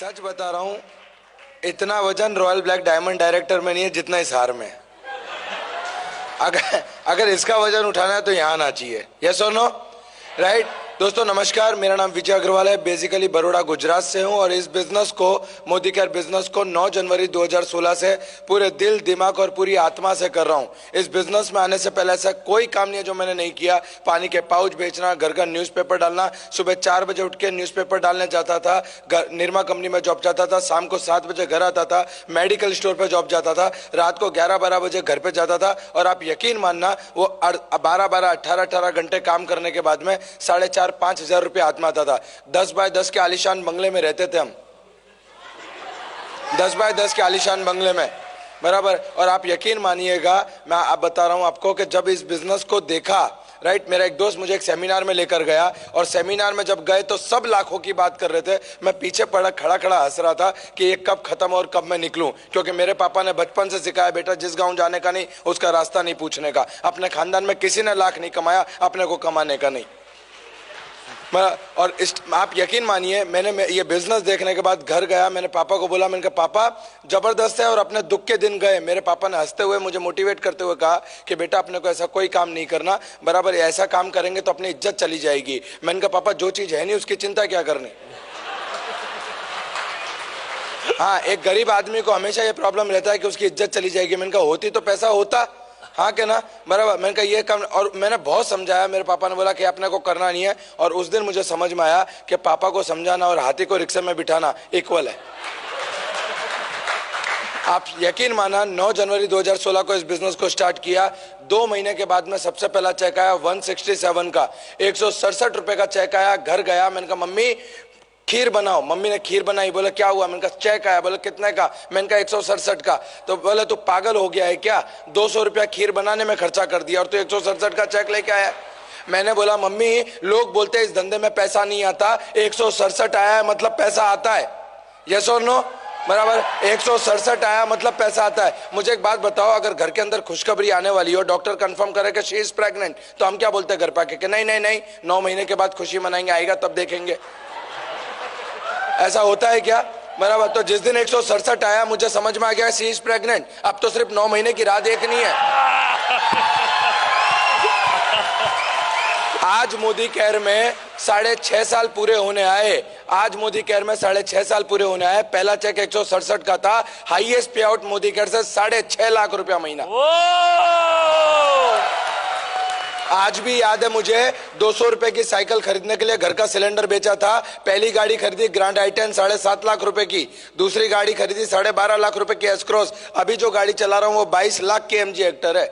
सच बता रहा हूं, इतना वजन रॉयल ब्लैक डायमंड डायरेक्टर में नहीं है जितना इस हार में है। अगर इसका वजन उठाना है तो यहां आना चाहिए। यस और नो? राइट। दोस्तों नमस्कार, मेरा नाम विजय अग्रवाल है। बेसिकली बड़ौदा गुजरात से हूं और इस बिजनेस को, मोदी केयर बिजनेस को 9 जनवरी 2016 से पूरे दिल दिमाग और पूरी आत्मा से कर रहा हूं। इस बिजनेस में आने से पहले ऐसा कोई काम नहीं है जो मैंने नहीं किया। पानी के पाउच बेचना, घर का न्यूज़पेपर डालना, सुबह 4 बजे उठ के न्यूज़पेपर डालने जाता था, निरमा कंपनी में जॉब जाता था, शाम को 7 बजे घर आता था, मेडिकल स्टोर पर जॉब जाता था, रात को 11-12 बजे घर पे जाता था। और आप यकीन मानना, वो 12-12, 18-18 घंटे काम करने के बाद में 4,500-5 हजार रुपये हाथ में आता था। 10 बाय 10 के आलीशान बंगले में रहते थे हम, 10 बाय 10 के आलीशान बंगले में, बराबर। और आप यकीन मानिएगा, मैं आप बता रहा हूं आपको कि जब इस बिजनेस को देखा, राइट, मेरा एक दोस्त मुझे एक सेमिनार में लेकर गया और सेमिनार में जब गए तो सब लाखों की बात कर रहे थे। मैं पीछे पड़ा खड़ा खड़ा हंस रहा था कि ये कब खत्म और कब मैं निकलूं, क्योंकि मेरे पापा ने बचपन से सिखाया, बेटा जिस गांव जाने का नहीं उसका रास्ता नहीं पूछने का। अपने खानदान में किसी ने लाख नहीं कमाया, अपने को कमाने का नहीं। और आप यकीन मानिए, मैंने ये बिजनेस देखने के बाद घर गया, मैंने पापा को बोला, मैंने कहा पापा जबरदस्त है। और अपने दुख के दिन गए, मेरे पापा ने हंसते हुए मुझे मोटिवेट करते हुए कहा कि बेटा अपने को ऐसा कोई काम नहीं करना, बराबर, ऐसा काम करेंगे तो अपनी इज्जत चली जाएगी। मैंने कहा पापा जो चीज है नहीं उसकी चिंता क्या करनी। हाँ, एक गरीब आदमी को हमेशा ये प्रॉब्लम रहता है कि उसकी इज्जत चली जाएगी। मैंने कहा होती तो पैसा होता, हाँ क्या ना, बराबर। मैंने कहा ये काम, और मैंने बहुत समझाया, मेरे पापा ने बोला कि अपने को करना नहीं है। और उस दिन मुझे समझ में आया कि पापा को समझाना और हाथी को रिक्शे में बिठाना इक्वल है। आप यकीन माना, 9 जनवरी 2016 को इस बिजनेस को स्टार्ट किया। 2 महीने के बाद में सबसे पहला चेक आया 167 का, 167 रुपए का चेक आया। घर गया, मैंने कहा मम्मी खीर बनाओ। मम्मी ने खीर बनाई। बोले क्या हुआ? मैंने कहा चेक आया। बोले कितने का? मैंने कहा 167 का। तो बोले तू पागल हो गया है क्या? 200 रुपया खीर बनाने में खर्चा कर दिया और तू 167 का चेक लेके आया। मैंने बोला मम्मी लोग बोलते हैं इस धंधे में पैसा नहीं आता, 167 आया है मतलब पैसा आता है। यस और नो? बराबर, 167 आया मतलब पैसा आता है। मुझे एक बात बताओ, अगर घर के अंदर खुशखबरी आने वाली हो, डॉक्टर कंफर्म करे कि शी इज प्रेग्नेंट, तो हम क्या बोलते हैं घर पाके कि नहीं नहीं नहीं, 9 महीने के बाद खुशी मनाएंगे, आएगा तब देखेंगे। ऐसा होता है क्या? बराबर। तो जिस दिन 167 आया मुझे समझ में आ गया शी इज प्रेग्नेंट। अब तो सिर्फ 9 महीने की राह देखनी है। आज मोदी केयर में 6.5 साल पूरे होने आए। आज मोदी केयर में 6.5 साल पूरे होने आए। पहला चेक 167 का था। हाईएस्ट पे आउट मोदी केयर से 6.5 लाख रुपया महीना। आज भी याद है मुझे, 200 रुपए की साइकिल खरीदने के लिए घर का सिलेंडर बेचा था। पहली गाड़ी खरीदी ग्रैंड i10 7.5 लाख रुपए की। दूसरी गाड़ी खरीदी 12.5 लाख रुपए की एस क्रॉस। अभी जो गाड़ी चला रहा हूं वो 22 लाख की MG हेक्टर है।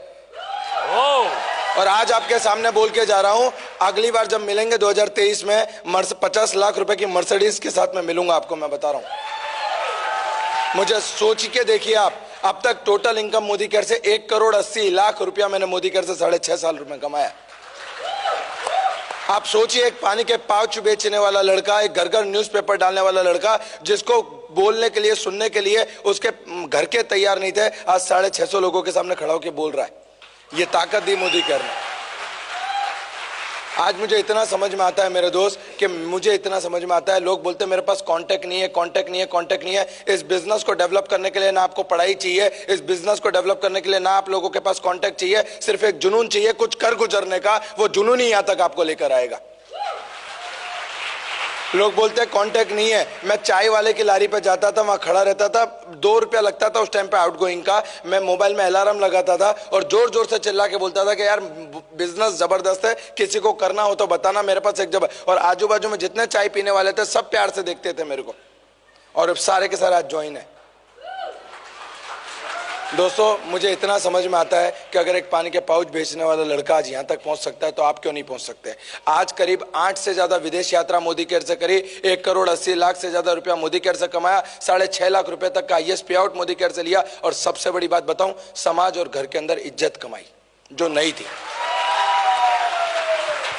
और आज आपके सामने बोल के जा रहा हूं, अगली बार जब मिलेंगे 2023 में 50 लाख रुपए की मर्सिडीज के साथ में मिलूंगा आपको, मैं बता रहा हूं। मुझे सोच के देखिए आप, अब तक टोटल इनकम मोदी केयर से 1,80,00,000 रुपया मैंने मोदी केयर से 6.5 साल में कमाया। आप सोचिए, एक पानी के पाउच बेचने वाला लड़का, एक घर घर न्यूज़पेपर डालने वाला लड़का, जिसको बोलने के लिए, सुनने के लिए उसके घर के तैयार नहीं थे, आज 650 लोगों के सामने खड़ा होकर बोल रहा है। ये ताकत दी मोदी केयर ने। आज मुझे इतना समझ में आता है मेरे दोस्त, कि मुझे इतना समझ में आता है, लोग बोलते हैं मेरे पास कांटेक्ट नहीं है, कांटेक्ट नहीं है, कांटेक्ट नहीं है। इस बिजनेस को डेवलप करने के लिए ना आपको पढ़ाई चाहिए, इस बिजनेस को डेवलप करने के लिए ना आप लोगों के पास कांटेक्ट चाहिए, सिर्फ एक जुनून चाहिए कुछ कर गुजरने का। वो जुनून ही यहां तक आपको लेकर आएगा। लोग बोलते हैं कांटेक्ट नहीं है। मैं चाय वाले की लारी पे जाता था, वहां खड़ा रहता था, 2 रुपया लगता था उस टाइम पे आउटगोइंग का। मैं मोबाइल में अलार्म लगाता था और जोर जोर से चिल्ला के बोलता था कि यार बिजनेस जबरदस्त है, किसी को करना हो तो बताना, मेरे पास एक जब। और आजू बाजू में जितने चाय पीने वाले थे सब प्यार से देखते थे मेरे को, और सारे के सारे आज ज्वाइन है। दोस्तों मुझे इतना समझ में आता है कि अगर एक पानी के पाउच बेचने वाला लड़का आज यहाँ तक पहुँच सकता है तो आप क्यों नहीं पहुँच सकते। आज करीब 8 से ज्यादा विदेश यात्रा मोदी केयर से करी, 1,80,00,000 से ज्यादा रुपया मोदी केयर से कमाया, 6.5 लाख रुपए तक का हाईएस्ट पे आउट मोदी केयर से लिया। और सबसे बड़ी बात बताऊं, समाज और घर के अंदर इज्जत कमाई जो नहीं थी।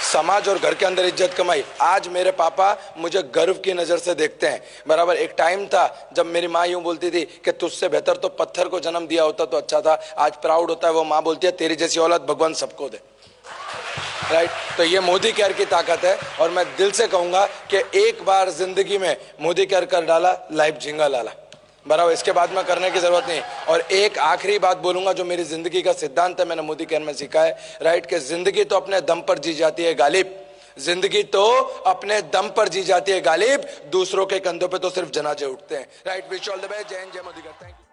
समाज और घर के अंदर इज्जत कमाई। आज मेरे पापा मुझे गर्व की नजर से देखते हैं, बराबर। एक टाइम था जब मेरी माँ यूं बोलती थी कि तुझसे बेहतर तो पत्थर को जन्म दिया होता तो अच्छा था। आज प्राउड होता है, वो माँ बोलती है तेरी जैसी औलाद भगवान सबको दे। राइट। तो ये मोदी केयर की ताकत है और मैं दिल से कहूंगा कि एक बार जिंदगी में मोदी केयर कर डाला, लाइफ झिंगा लाला, बराबर। इसके बाद में करने की जरूरत नहीं। और एक आखिरी बात बोलूंगा जो मेरी जिंदगी का सिद्धांत है, मैंने मोदी केयर में सीखा है, राइट, कि जिंदगी तो अपने दम पर जी जाती है गालिब, जिंदगी तो अपने दम पर जी जाती है गालिब, दूसरों के कंधों पे तो सिर्फ जनाजे उठते हैं, right. Wish all the best. जय हिंद, जय मोदी। Thank you.